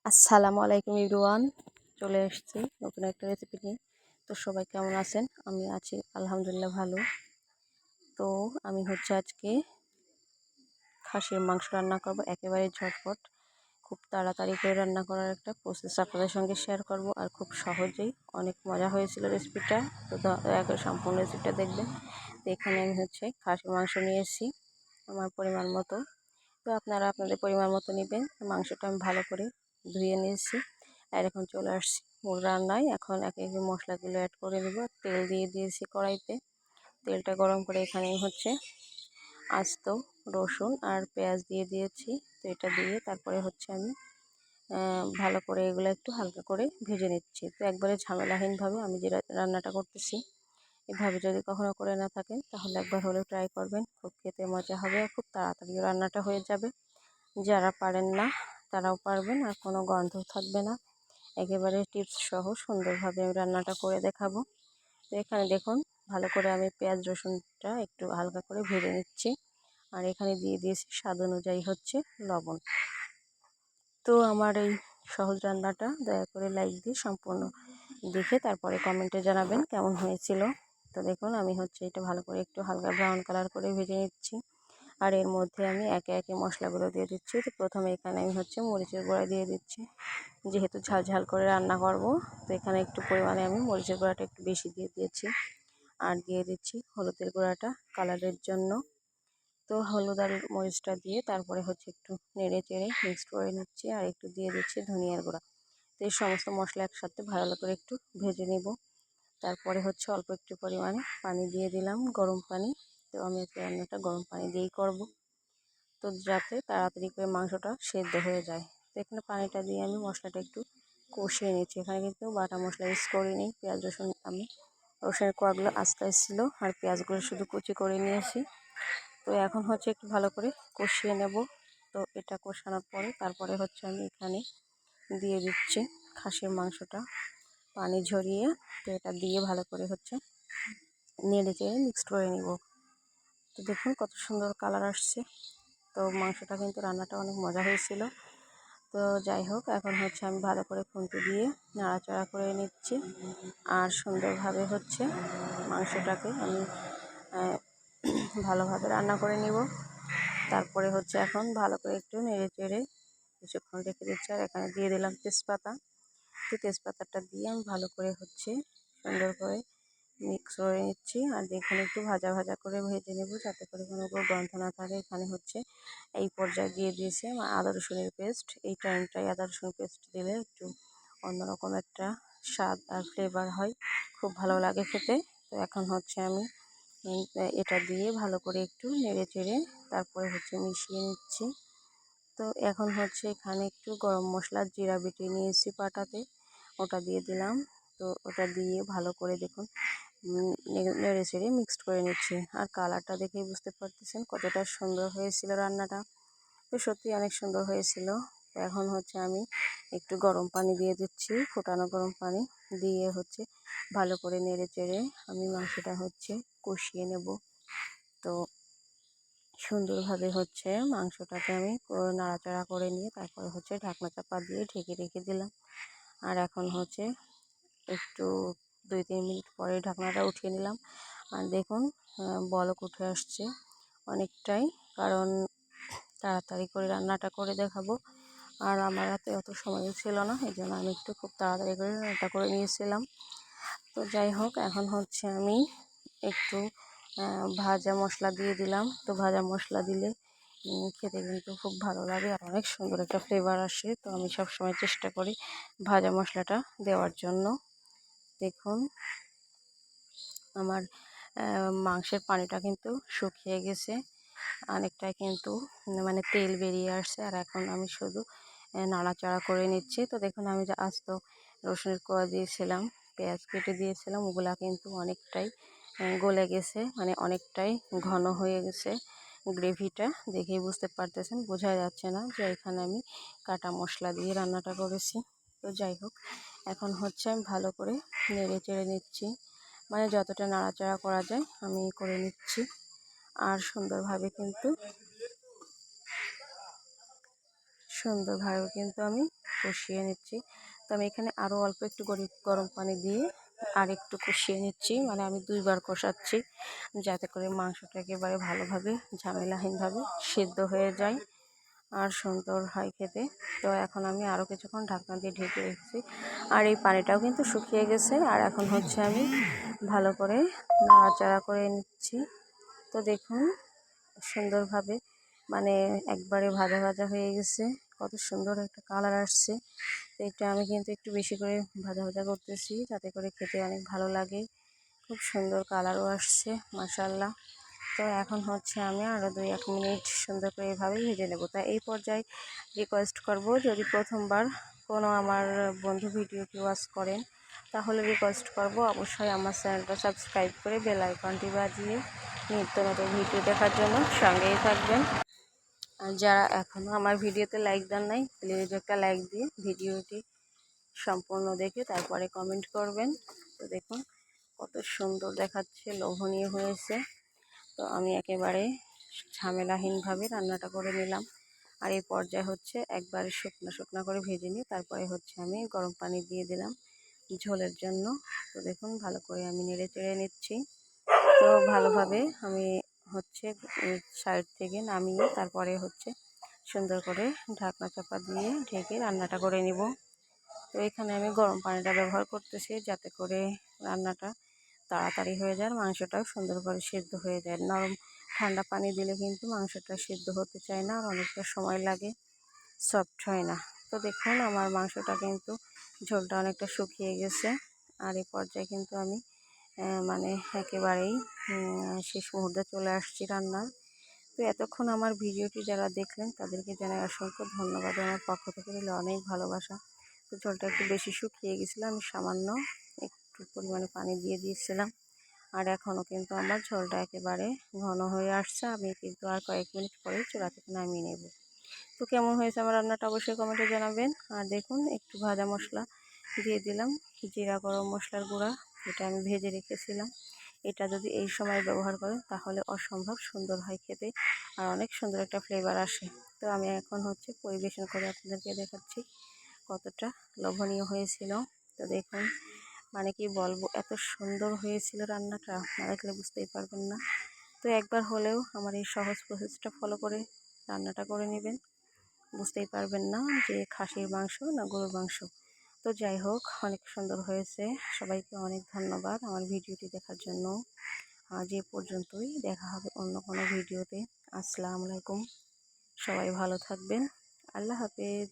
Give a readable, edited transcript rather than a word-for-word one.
আসসালামু আলাইকুম এভরিওয়ান। চলে এসেছি নতুন একটা রেসিপি নিয়ে। তো সবাই কেমন আছেন? আমি আছি আলহামদুলিল্লাহ ভালো। তো আমি আজকে খাসির মাংস রান্না করব, একেবারে ঝটপট। খুব তাড়াতাড়ি করে রান্না করার একটা প্রসেস আপনাদের সঙ্গে শেয়ার করব, আর খুব সহজেই। অনেক মজা হয়েছিল রেসিপিটা। তো দয়া করে সম্পূর্ণ রেসিপিটা দেখবেন। তো এখানে আমি খাসির মাংস নিয়ে এসেছি আমার পরিমাণ মতো। তো আপনারা আপনাদের পরিমাণ মতো নেবেন। মাংসটা আমি ভালো করে ধুয়ে নিয়েছি, আর এখন চলে আসছি মূল রান্নায়। এখন একে একে মশলাগুলো অ্যাড করে দেবো। তেল দিয়ে দিয়েছি কড়াইতে। তেলটা গরম করে এখানে আস্ত রসুন আর পেঁয়াজ দিয়ে দিয়েছি। তো এটা দিয়ে তারপরে আমি ভালো করে এগুলো একটু হালকা করে ভেজে নিচ্ছি। তো একবারে ঝামেলাহীনভাবে আমি যে রান্নাটা করতেছি, এভাবে যদি কখনো করে না থাকেন তাহলে একবার হলেও ট্রাই করবেন। খুব খেতে মজা হবে, আর খুব তাড়াতাড়ি রান্নাটা হয়ে যাবে। যারা পারেন না তারাও পারবেন, আর কোনো গন্ধ থাকবে না। একেবারে টিপস সহ সুন্দরভাবে আমি রান্নাটা করে দেখাবো। তো এখানে দেখুন, ভালো করে আমি পেঁয়াজ রসুনটা একটু হালকা করে ভেজে নিচ্ছি, আর এখানে দিয়ে দিয়েছি স্বাদ অনুযায়ী লবণ। তো আমার এই সহজ রান্নাটা দয়া করে লাইক দিয়ে সম্পূর্ণ দেখে তারপরে কমেন্টে জানাবেন কেমন হয়েছিল। তো দেখুন, আমি এটা ভালো করে একটু হালকা ব্রাউন কালার করে ভেজে নিচ্ছি, আর এর মধ্যে আমি একে একে মশলাগুলো দিয়ে দিচ্ছি। তো প্রথমে এখানে আমি মরিচের গুঁড়া দিয়ে দিচ্ছি, যেহেতু ঝাল ঝাল করে রান্না করব। তো এখানে একটু পরিমাণে আমি মরিচের গুঁড়াটা একটু বেশি দিয়ে দিয়েছি, আর দিয়ে দিচ্ছি হলুদের গুঁড়াটা কালারের জন্য। তো হলুদ আর মরিচটা দিয়ে তারপরে একটু নেড়ে চেড়ে মিক্সড করে নিচ্ছি, আর একটু দিয়ে দিচ্ছি ধনিয়ার গুঁড়া। তো এই সমস্ত মশলা একসাথে ভালো করে একটু ভেজে নেব। তারপরে অল্প একটু পরিমাণে পানি দিয়ে দিলাম, গরম পানি। তো আমি আজকে রান্নাটা গরম পানি দিয়েই করব, তো যাতে তাড়াতাড়ি করে মাংসটা সেদ্ধ হয়ে যায়। তো এখানে পানিটা দিয়ে আমি মশলাটা একটু কষিয়ে নিচ্ছি। এখানে কিন্তু বাটা মশলা ইউজ করিনি। পেঁয়াজ রসুন আমি রসুনের কোয়াগুলো আস্তে ছিল, আর পেঁয়াজগুলো শুধু কুচি করে নিয়েছি। তো এখন একটু ভালো করে কষিয়ে নেব। তো এটা কষানোর পরে তারপরে আমি এখানে দিয়ে দিচ্ছি খাসির মাংসটা পানি ঝরিয়ে। তো এটা দিয়ে ভালো করে নেড়ে চেড়ে মিক্সড করে নিব। তো দেখুন কত সুন্দর কালার আসছে। তো মাংসটা কিন্তু রান্নাটা অনেক মজা হয়েছিল। তো যাই হোক, এখন আমি ভালো করে খুন্তি দিয়ে নাড়াচাড়া করে নিচ্ছি, আর সুন্দরভাবে মাংসটাকে আমি ভালোভাবে রান্না করে নিব। তারপরে এখন ভালো করে একটু নেড়ে চেড়ে কিছুক্ষণ রেখে দিচ্ছি, আর এখানে দিয়ে দিলাম তেজপাতা। তো তেজপাতাটা দিয়ে আমি ভালো করে সুন্দর করে মিক্স করে নিচ্ছি, আর এখানে একটু ভাজা ভাজা করে ভেজে নেব, যাতে করে কোনো গন্ধ না থাকে। এখানে এই পর্যায়ে দিয়ে দিয়েছি আদা রসুনের পেস্ট। এই টাইমটাই আদা রসুন পেস্ট দিলে একটু অন্যরকম একটা স্বাদ আর ফ্লেভার হয়, খুব ভালো লাগে খেতে। তো এখন আমি এটা দিয়ে ভালো করে একটু নেড়ে চেড়ে তারপরে মিশিয়ে নিচ্ছি। তো এখন এখানে একটু গরম মশলা জিরা বেটে নিয়েছি পাটাতে, ওটা দিয়ে দিলাম। তো ওটা দিয়ে ভালো করে দেখুন নেড়ে চেড়ে মিক্সড করে নিচ্ছি, আর কালারটা দেখেই বুঝতে পারতেছেন কতটা সুন্দর হয়েছিল রান্নাটা। তো সত্যি অনেক সুন্দর হয়েছিল। তো এখন আমি একটু গরম পানি দিয়ে দিচ্ছি, ফোটানো গরম পানি দিয়ে ভালো করে নেড়ে চেড়ে আমি মাংসটা কষিয়ে নেব। তো সুন্দরভাবে মাংসটাকে আমি নাড়াচাড়া করে নিয়ে তারপরে ঢাকনা চাপা দিয়ে ঢেকে রেখে দিলাম। আর এখন একটু 2-3 মিনিট পরে ঢাকনাটা উঠিয়ে নিলাম, আর দেখুন বলক উঠে আসছে অনেকটাই, কারণ তাড়াতাড়ি করে রান্নাটা করে দেখাবো। আর আমার হাতে অত সময়ও ছিল না, এই জন্য আমি একটু খুব তাড়াতাড়ি করে রান্নাটা করে নিয়েছিলাম। তো যাই হোক, এখন আমি একটু ভাজা মশলা দিয়ে দিলাম। তো ভাজা মশলা দিলে খেতে কিন্তু খুব ভালো লাগে, আর অনেক সুন্দর একটা ফ্লেভার আসে। তো আমি সবসময় চেষ্টা করি ভাজা মশলাটা দেওয়ার জন্য। দেখুন আমার মাংসের পানিটা কিন্তু শুকিয়ে গেছে অনেকটাই, কিন্তু মানে তেল বেরিয়ে আসছে, আর এখন আমি শুধু নাড়াচাড়া করে নিচ্ছি। তো দেখুন আমি যে আস্ত রসুনের কোয়া দিয়েছিলাম, পেঁয়াজ কেটে দিয়েছিলাম, ওগুলা কিন্তু অনেকটাই গলে গেছে, মানে অনেকটাই ঘন হয়ে গেছে। গ্রেভিটা দেখেই বুঝতে পারতেছেন, বোঝা যাচ্ছে না যে এখানে আমি কাটা মশলা দিয়ে রান্নাটা করেছি। তো যাই হোক, এখন আমি ভালো করে নেড়ে চেড়ে নিচ্ছি, মানে যতটা নাড়াচাড়া করা যায় আমি করে নিচ্ছি। আর সুন্দরভাবে সুন্দরভাবে কিন্তু আমি কষিয়ে নিচ্ছি। তো আমি এখানে আরও অল্প একটু গরম পানি দিয়ে আর একটু কষিয়ে নিচ্ছি, মানে আমি 2 বার কষাচ্ছি যাতে করে মাংসটা একেবারে ভালোভাবে ঝামেলাহীনভাবে সিদ্ধ হয়ে যায় আর সুন্দর হয় খেতে। তো এখন আমি আরও কিছুক্ষণ ঢাকনা দিয়ে ঢেকে রেখেছি, আর এই পানিটাও কিন্তু শুকিয়ে গেছে। আর এখন হচ্ছে আমি ভালো করে নাড়াচাড়া করে নিচ্ছি। তো দেখুন সুন্দরভাবে, মানে একবারে ভাজা ভাজা হয়ে গেছে, কত সুন্দর একটা কালার আসছে। তো এটা আমি কিন্তু একটু বেশি করে ভাজা ভাজা করতেছি যাতে করে খেতে অনেক ভালো লাগে। খুব সুন্দর কালারও আসছে মাশাআল্লাহ। তো এখন হচ্ছে আমি আরও 2-1 মিনিট সুন্দর করে এভাবেই ভেজে নেব। তাই এই পর্যায়ে রিকোয়েস্ট করব, যদি প্রথমবার কোনো আমার বন্ধু ভিডিওটি ওয়াচ করেন তাহলে রিকোয়েস্ট করব অবশ্যই আমার চ্যানেলটা সাবস্ক্রাইব করে বেল আইকনটি বাজিয়ে নিত্য নতুন ভিডিও দেখার জন্য সঙ্গেই থাকবেন। আর যারা এখনও আমার ভিডিওতে লাইক দেন নাই, প্লিজ একটা লাইক দিয়ে ভিডিওটি সম্পূর্ণ দেখে তারপরে কমেন্ট করবেন। তো দেখুন কত সুন্দর দেখাচ্ছে, লোভনীয় হয়েছে। তো আমি একেবারে ঝামেলাহীনভাবে রান্নাটা করে নিলাম। আর এই পর্যায়ে হচ্ছে একবারে শুকনো শুকনো করে ভেজে নিয়ে তারপরে হচ্ছে আমি গরম পানি দিয়ে দিলাম ঝোলের জন্য। তো দেখুন ভালো করে আমি নেড়ে চেড়ে নিচ্ছি। তো ভালোভাবে আমি হচ্ছে সাইড থেকে নামিয়ে তারপরে হচ্ছে সুন্দর করে ঢাকনা চাপা দিয়ে ঢেকে রান্নাটা করে নিব। তো এখানে আমি গরম পানিটা ব্যবহার করতেছি যাতে করে রান্নাটা তাড়াতাড়ি হয়ে যায়, মাংসটাও সুন্দর করে সিদ্ধ হয়ে যায়। নরম ঠান্ডা পানি দিলে কিন্তু মাংসটা সিদ্ধ হতে চায় না আর অনেকটা সময় লাগে, সফট হয় না। তো দেখুন আমার মাংসটা কিন্তু ঝোলটা অনেকটা শুকিয়ে গেছে। আর এই পর্যায়ে কিন্তু আমি মানে একেবারেই শেষ মুহূর্তে চলে আসছি রান্নার। তো এতক্ষণ আমার ভিডিওটি যারা দেখলেন তাদেরকে জানাই অসংখ্য ধন্যবাদ, আমার পক্ষ থেকে দিলে অনেক ভালোবাসা। তো ঝোলটা একটু বেশি শুকিয়ে গেছিলো, আমি সামান্য একটু পরিমাণে পানি দিয়ে দিয়েছিলাম। আর এখনও কিন্তু আমার ঝোলটা একেবারে ঘন হয়ে আসছে, আমি কিন্তু আর কয়েক মিনিট পরে চুলা থেকে নামিয়ে নেব। তো কেমন হয়েছে আমার রান্নাটা অবশ্যই কমেন্টে জানাবেন। আর দেখুন একটু ভাজা মশলা দিয়ে দিলাম, জিরা গরম মশলার গুঁড়া, এটা আমি ভেজে রেখেছিলাম। এটা যদি এই সময় ব্যবহার করেন তাহলে অসম্ভব সুন্দর হয় খেতে আর অনেক সুন্দর একটা ফ্লেভার আসে। তো আমি এখন হচ্ছে পরিবেশন করে আপনাদেরকে দেখাচ্ছি কতটা লোভনীয় হয়েছিল। তো দেখুন মানে কি বলবো, এত সুন্দর হয়েছিল রান্নাটা, না দেখলে বুঝতেই পারবেন না। তো একবার হলেও আমার এই সহজ প্রসেসটা ফলো করে রান্নাটা করে নেবেন, বুঝতেই পারবেন না যে খাসির মাংস না গরুর মাংস। তো যাই হোক অনেক সুন্দর হয়েছে। সবাইকে অনেক ধন্যবাদ আমার ভিডিওটি দেখার জন্য। আজ এ পর্যন্তই, দেখা হবে অন্য কোনো ভিডিওতে। আসসালামু আলাইকুম, সবাই ভালো থাকবেন, আল্লাহ হাফেজ।